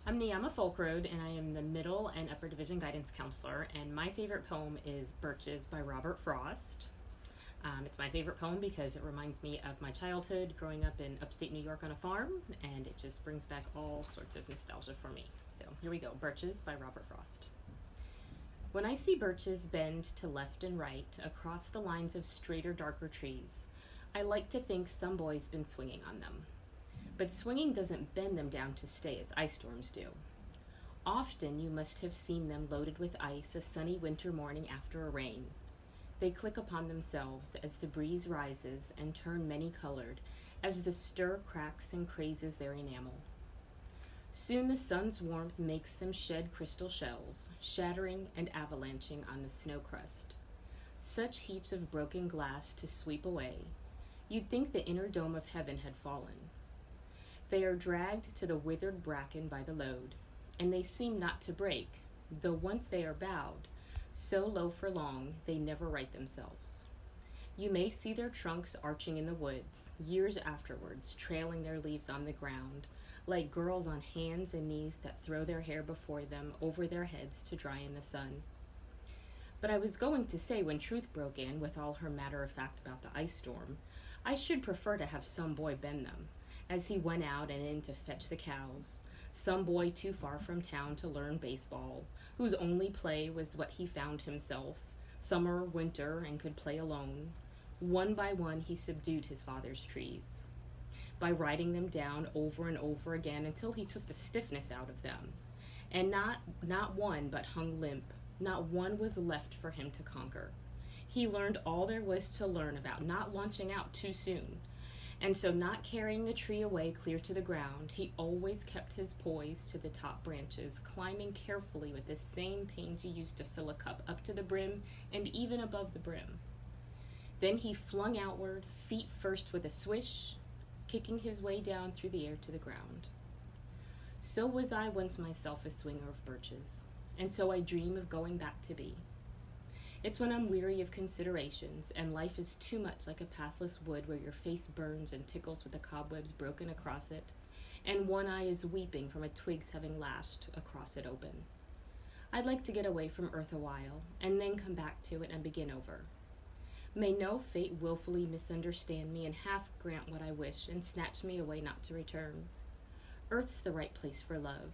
I'm Niyama Fulkroad, and I am the Middle and Upper Division Guidance Counselor, and my favorite poem is Birches by Robert Frost. It's my favorite poem because it reminds me of my childhood growing up in upstate New York on a farm, and it just brings back all sorts of nostalgia for me. So here we go, Birches by Robert Frost. When I see birches bend to left and right across the lines of straighter, darker trees, I like to think some boy's been swinging on them. But swinging doesn't bend them down to stay as ice storms do. Often you must have seen them loaded with ice a sunny winter morning after a rain. They click upon themselves as the breeze rises and turn many-colored as the stir cracks and crazes their enamel. Soon the sun's warmth makes them shed crystal shells, shattering and avalanching on the snow crust. Such heaps of broken glass to sweep away, you'd think the inner dome of heaven had fallen. They are dragged to the withered bracken by the load, and they seem not to break, though once they are bowed, so low for long they never right themselves. You may see their trunks arching in the woods, years afterwards, trailing their leaves on the ground, like girls on hands and knees that throw their hair before them over their heads to dry in the sun. But I was going to say, when Truth broke in with all her matter of fact about the ice storm, I should prefer to have some boy bend them, as he went out and in to fetch the cows, some boy too far from town to learn baseball, whose only play was what he found himself, summer, winter, and could play alone. One by one he subdued his father's trees, by riding them down over and over again until he took the stiffness out of them. And not one but hung limp, not one was left for him to conquer. He learned all there was to learn about not launching out too soon, and so, not carrying the tree away clear to the ground, he always kept his poise to the top branches, climbing carefully with the same pains you used to fill a cup up to the brim and even above the brim. Then he flung outward, feet first with a swish, kicking his way down through the air to the ground. So was I once myself a swinger of birches, and so I dream of going back to be. It's when I'm weary of considerations, and life is too much like a pathless wood where your face burns and tickles with the cobwebs broken across it, and one eye is weeping from a twig's having lashed across it open. I'd like to get away from earth a while, and then come back to it and begin over. May no fate willfully misunderstand me and half grant what I wish and snatch me away not to return. Earth's the right place for love.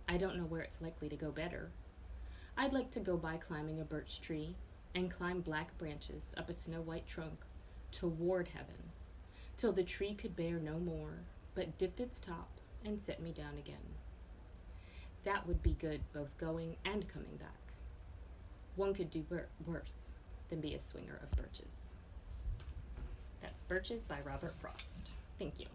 I don't know where it's likely to go better. I'd like to go by climbing a birch tree and climb black branches up a snow-white trunk toward heaven, till the tree could bear no more, but dipped its top and set me down again. That would be good both going and coming back. One could do worse than be a swinger of birches. That's Birches by Robert Frost. Thank you.